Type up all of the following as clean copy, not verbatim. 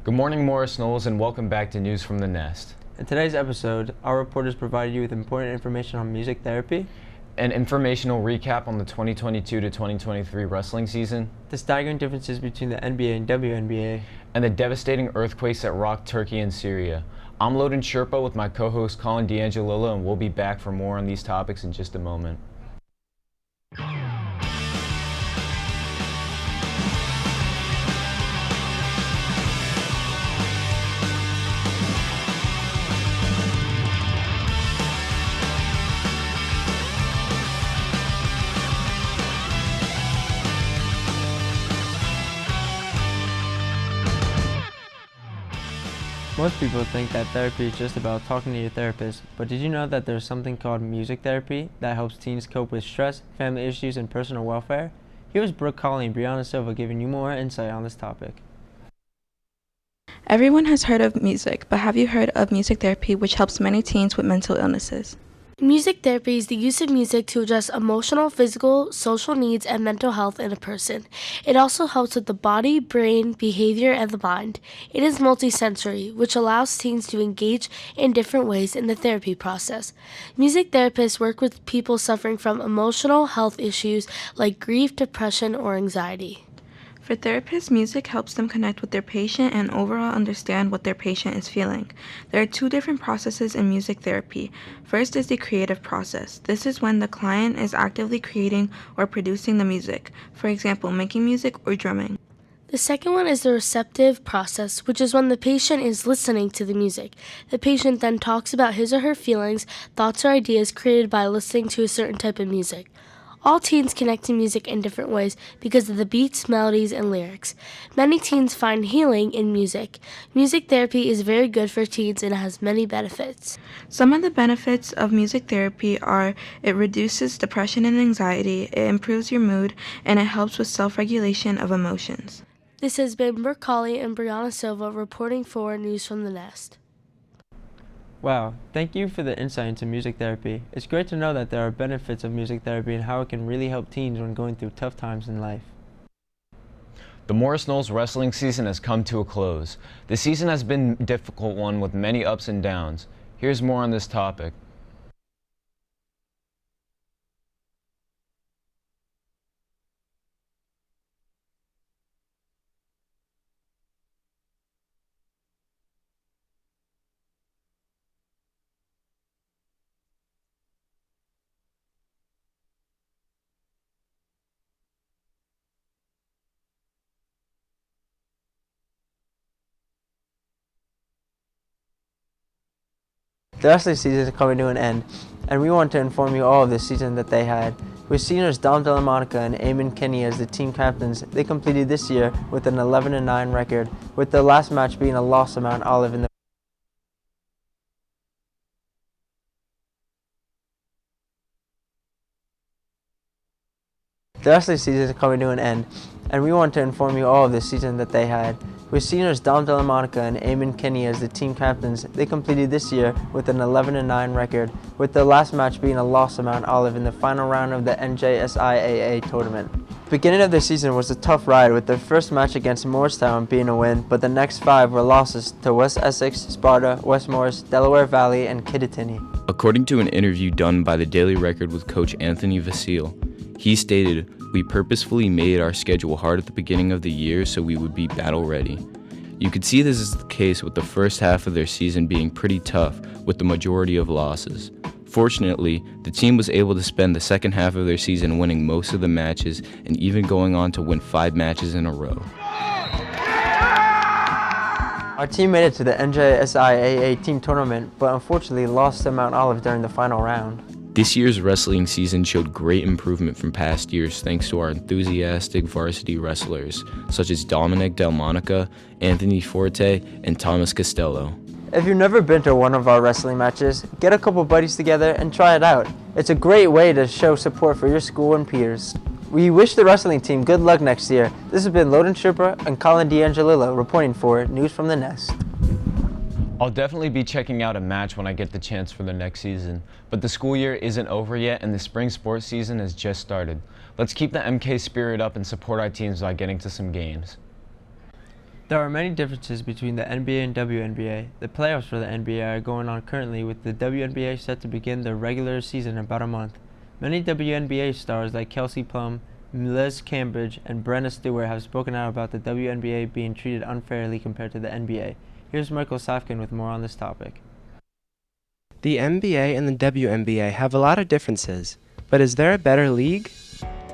Good morning, Morris Knolls, and welcome back to News from the Nest. In today's episode, our reporters provided you with important information on music therapy, An informational recap on the 2022 to 2023 wrestling season, the staggering differences between the NBA and WNBA, and the devastating earthquakes that rocked Turkey and Syria. I'm Loden Sherpa with my co-host Colin D'Angelillo, and we'll be back for more on these topics in just a moment. Most people think that therapy is just about talking to your therapist, but did you know that there's something called music therapy that helps teens cope with stress, family issues, and personal welfare? Here's Brooke Colley and Brianna Silva giving you more insight on this topic. Everyone has heard of music, but have you heard of music therapy, which helps many teens with mental illnesses? Music therapy is the use of music to address emotional, physical, social needs, and mental health in a person. It also helps with the body, brain, behavior, and the mind. It is multisensory, which allows teens to engage in different ways in the therapy process. Music therapists work with people suffering from emotional health issues like grief, depression, or anxiety. For therapists, music helps them connect with their patient and overall understand what their patient is feeling. There are two different processes in music therapy. First is the creative process. This is when the client is actively creating or producing the music, for example, making music or drumming. The second one is the receptive process, which is when the patient is listening to the music. The patient then talks about his or her feelings, thoughts, or ideas created by listening to a certain type of music. All teens connect to music in different ways because of the beats, melodies, and lyrics. Many teens find healing in music. Music therapy is very good for teens and has many benefits. Some of the benefits of music therapy are it reduces depression and anxiety, it improves your mood, and it helps with self-regulation of emotions. This has been Brooke Colley and Brianna Silva reporting for News from the Nest. Wow, thank you for the insight into music therapy. It's great to know that there are benefits of music therapy and how it can really help teens when going through tough times in life. The Morris Knolls wrestling season has come to a close. The season has been a difficult one with many ups and downs. Here's more on this topic. The wrestling season is coming to an end, and we want to inform you all of the season that they had. With seniors Dom Delamonica and Eamon Kenny as the team captains, they completed this year with an 11-9 record, with the last match being a loss to Mount Olive in the wrestling season is coming to an end, and we want to inform you all of the season that they had. With seniors Dom Delamonica and Eamon Kenny as the team captains, they completed this year with an 11-9 record, with the last match being a loss to Mount Olive in the final round of the NJSIAA tournament. The beginning of the season was a tough ride, with their first match against Moorestown being a win, but the next 5 were losses to West Essex, Sparta, West Morris, Delaware Valley, and Kittatinny. According to an interview done by the Daily Record with Coach Anthony Vasile, he stated, "We purposefully made our schedule hard at the beginning of the year so we would be battle ready. You could see this is the case with the first half of their season being pretty tough with the majority of losses. Fortunately, the team was able to spend the second half of their season winning most of the matches and even going on to win 5 matches in a row." Our team made it to the NJSIAA team tournament, but unfortunately lost to Mount Olive during the final round. This year's wrestling season showed great improvement from past years thanks to our enthusiastic varsity wrestlers, such as Dominic Delmonica, Anthony Forte, and Thomas Costello. If you've never been to one of our wrestling matches, get a couple buddies together and try it out. It's a great way to show support for your school and peers. We wish the wrestling team good luck next year. This has been Loden Sherpa and Colin D'Angelillo reporting for News from the Nest. I'll definitely be checking out a match when I get the chance for the next season, but the school year isn't over yet and the spring sports season has just started. Let's keep the MK spirit up and support our teams by getting to some games. There are many differences between the NBA and WNBA. The playoffs for the NBA are going on currently, with the WNBA set to begin their regular season in about a month. Many WNBA stars like Kelsey Plum, Liz Cambridge, and Brenna Stewart have spoken out about the WNBA being treated unfairly compared to the NBA. Here's Michael Safkin with more on this topic. The NBA and the WNBA have a lot of differences, but is there a better league?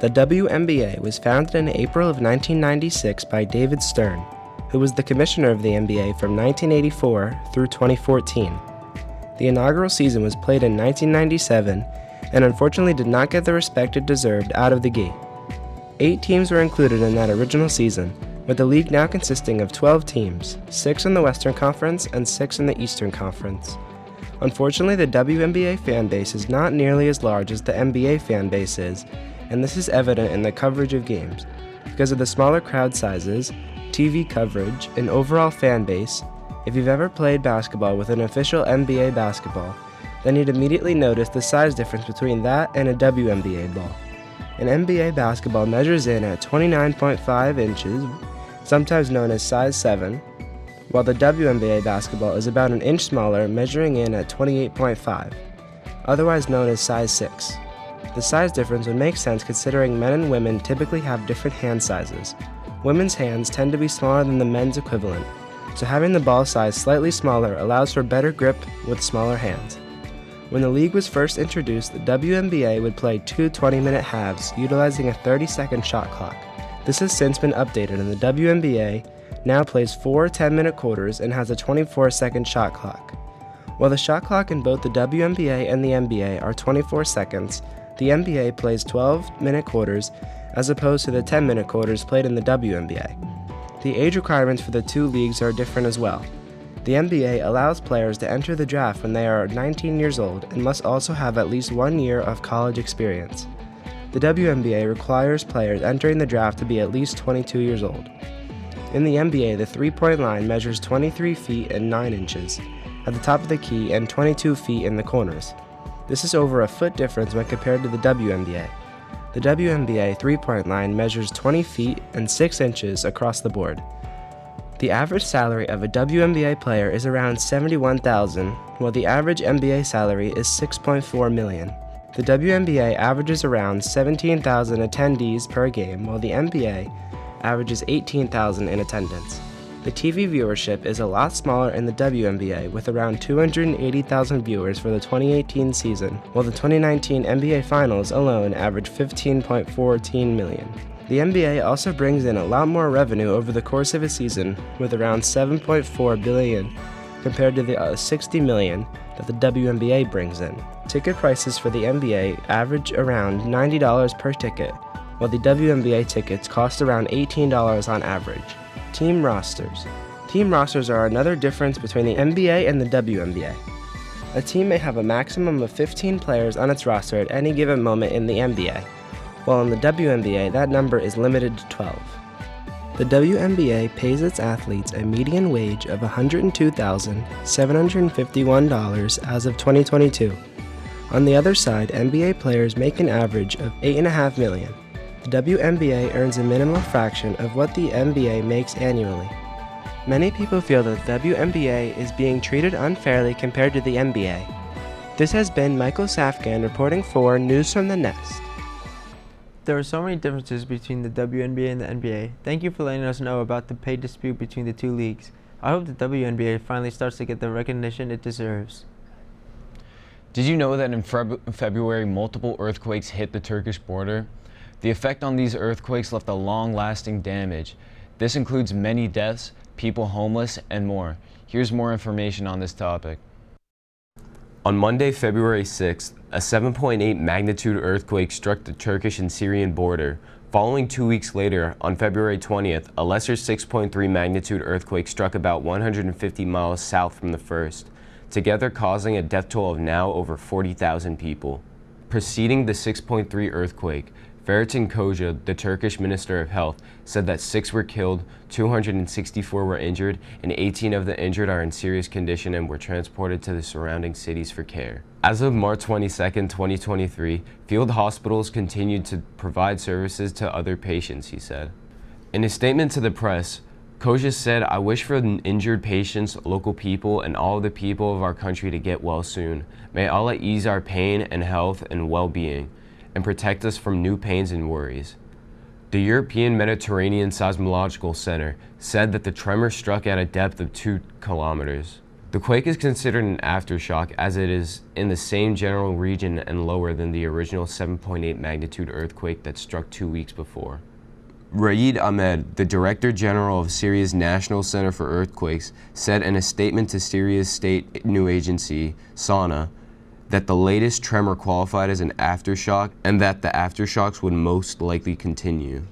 The WNBA was founded in April of 1996 by David Stern, who was the commissioner of the NBA from 1984 through 2014. The inaugural season was played in 1997 and unfortunately did not get the respect it deserved out of the gate. 8 teams were included in that original season, with the league now consisting of 12 teams, 6 in the Western Conference and 6 in the Eastern Conference. Unfortunately, the WNBA fan base is not nearly as large as the NBA fan base is, and this is evident in the coverage of games. Because of the smaller crowd sizes, TV coverage, and overall fan base, if you've ever played basketball with an official NBA basketball, then you'd immediately notice the size difference between that and a WNBA ball. An NBA basketball measures in at 29.5 inches, sometimes known as size 7, while the WNBA basketball is about an inch smaller, measuring in at 28.5, otherwise known as size 6. The size difference would make sense considering men and women typically have different hand sizes. Women's hands tend to be smaller than the men's equivalent, so having the ball size slightly smaller allows for better grip with smaller hands. When the league was first introduced, the WNBA would play 2 20-minute halves utilizing a 30-second shot clock. This has since been updated, and the WNBA now plays 4 10-minute quarters and has a 24-second shot clock. While the shot clock in both the WNBA and the NBA are 24 seconds, the NBA plays 12-minute quarters as opposed to the 10-minute quarters played in the WNBA. The age requirements for the two leagues are different as well. The NBA allows players to enter the draft when they are 19 years old and must also have at least 1 year of college experience. The WNBA requires players entering the draft to be at least 22 years old. In the NBA, the three-point line measures 23 feet and 9 inches at the top of the key and 22 feet in the corners. This is over a foot difference when compared to the WNBA. The WNBA three-point line measures 20 feet and 6 inches across the board. The average salary of a WNBA player is around $71,000, while the average NBA salary is $6.4 million. The WNBA averages around 17,000 attendees per game, while the NBA averages 18,000 in attendance. The TV viewership is a lot smaller in the WNBA, with around 280,000 viewers for the 2018 season, while the 2019 NBA Finals alone averaged 15.14 million. The NBA also brings in a lot more revenue over the course of a season, with around $7.4 billion compared to the 60 million that the WNBA brings in. Ticket prices for the NBA average around $90 per ticket, while the WNBA tickets cost around $18 on average. Team rosters. Team rosters are another difference between the NBA and the WNBA. A team may have a maximum of 15 players on its roster at any given moment in the NBA, while in the WNBA that number is limited to 12. The WNBA pays its athletes a median wage of $102,751 as of 2022. On the other side, NBA players make an average of $8.5 million. The WNBA earns a minimal fraction of what the NBA makes annually. Many people feel that the WNBA is being treated unfairly compared to the NBA. This has been Michael Safkan reporting for News from the Nest. There are so many differences between the WNBA and the NBA. Thank you for letting us know about the pay dispute between the two leagues. I hope the WNBA finally starts to get the recognition it deserves. Did you know that in February multiple earthquakes hit the Turkish border? The effect on these earthquakes left a long-lasting damage. This includes many deaths, people homeless, and more. Here's more information on this topic. On Monday, February 6th, a 7.8 magnitude earthquake struck the Turkish and Syrian border. Following 2 weeks later, on February 20th, a lesser 6.3 magnitude earthquake struck about 150 miles south from the first, together causing a death toll of now over 40,000 people. Preceding the 6.3 earthquake, Feritin Koca, the Turkish Minister of Health, said that 6 were killed, 264 were injured, and 18 of the injured are in serious condition and were transported to the surrounding cities for care. As of March 22, 2023, field hospitals continued to provide services to other patients, he said. In a statement to the press, Coach has said, "I wish for the injured patients, local people, and all of the people of our country to get well soon. May Allah ease our pain and health and well-being, and protect us from new pains and worries." The European Mediterranean Seismological Center said that the tremor struck at a depth of 2 kilometers. The quake is considered an aftershock as it is in the same general region and lower than the original 7.8 magnitude earthquake that struck 2 weeks before. Raed Ahmed, the Director General of Syria's National Center for Earthquakes, said in a statement to Syria's state news agency, SANA, that the latest tremor qualified as an aftershock and that the aftershocks would most likely continue.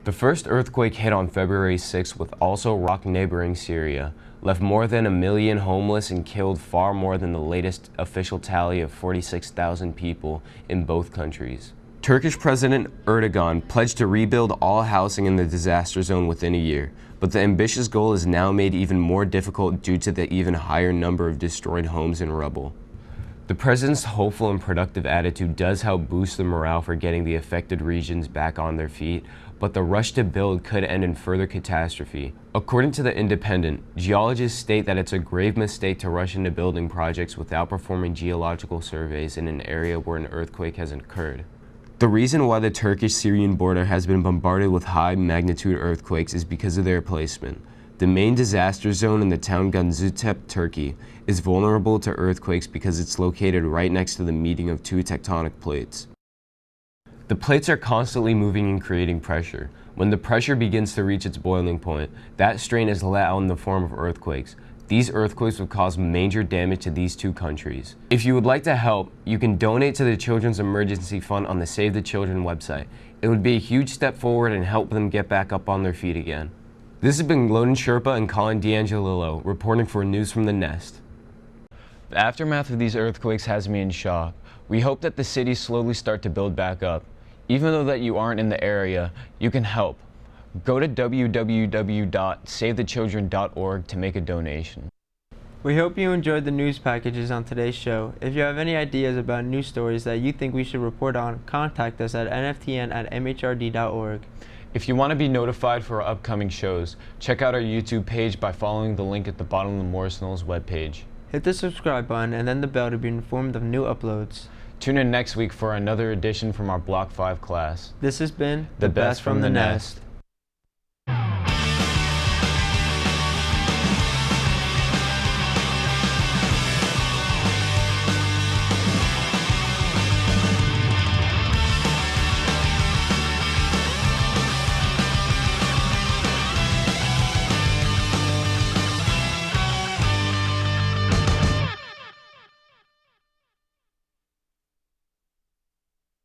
The first earthquake hit on February 6 with also rocked neighboring Syria, left more than 1 million homeless and killed far more than the latest official tally of 46,000 people in both countries. Turkish President Erdogan pledged to rebuild all housing in the disaster zone within a year, but the ambitious goal is now made even more difficult due to the even higher number of destroyed homes and rubble. The president's hopeful and productive attitude does help boost the morale for getting the affected regions back on their feet, but the rush to build could end in further catastrophe. According to The Independent, geologists state that it's a grave mistake to rush into building projects without performing geological surveys in an area where an earthquake has occurred. The reason why the Turkish-Syrian border has been bombarded with high-magnitude earthquakes is because of their placement. The main disaster zone in the town Gaziantep, Turkey, is vulnerable to earthquakes because it's located right next to the meeting of 2 tectonic plates. The plates are constantly moving and creating pressure. When the pressure begins to reach its boiling point, that strain is let out in the form of earthquakes. These earthquakes would cause major damage to these 2 countries. If you would like to help, you can donate to the Children's Emergency Fund on the Save the Children website. It would be a huge step forward and help them get back up on their feet again. This has been Loden Sherpa and Colin D'Angelillo reporting for News from the Nest. The aftermath of these earthquakes has me in shock. We hope that the cities slowly start to build back up. Even though that you aren't in the area, you can help. Go to www.savethechildren.org to make a donation. We hope you enjoyed the news packages on today's show. If you have any ideas about news stories that you think we should report on, contact us at nftn@mhrd.org. If you want to be notified for our upcoming shows, check out our YouTube page by following the link at the bottom of the Morris Knolls webpage. Hit the subscribe button and then the bell to be informed of new uploads. Tune in next week for another edition from our Block 5 class. This has been The Best from the Nest.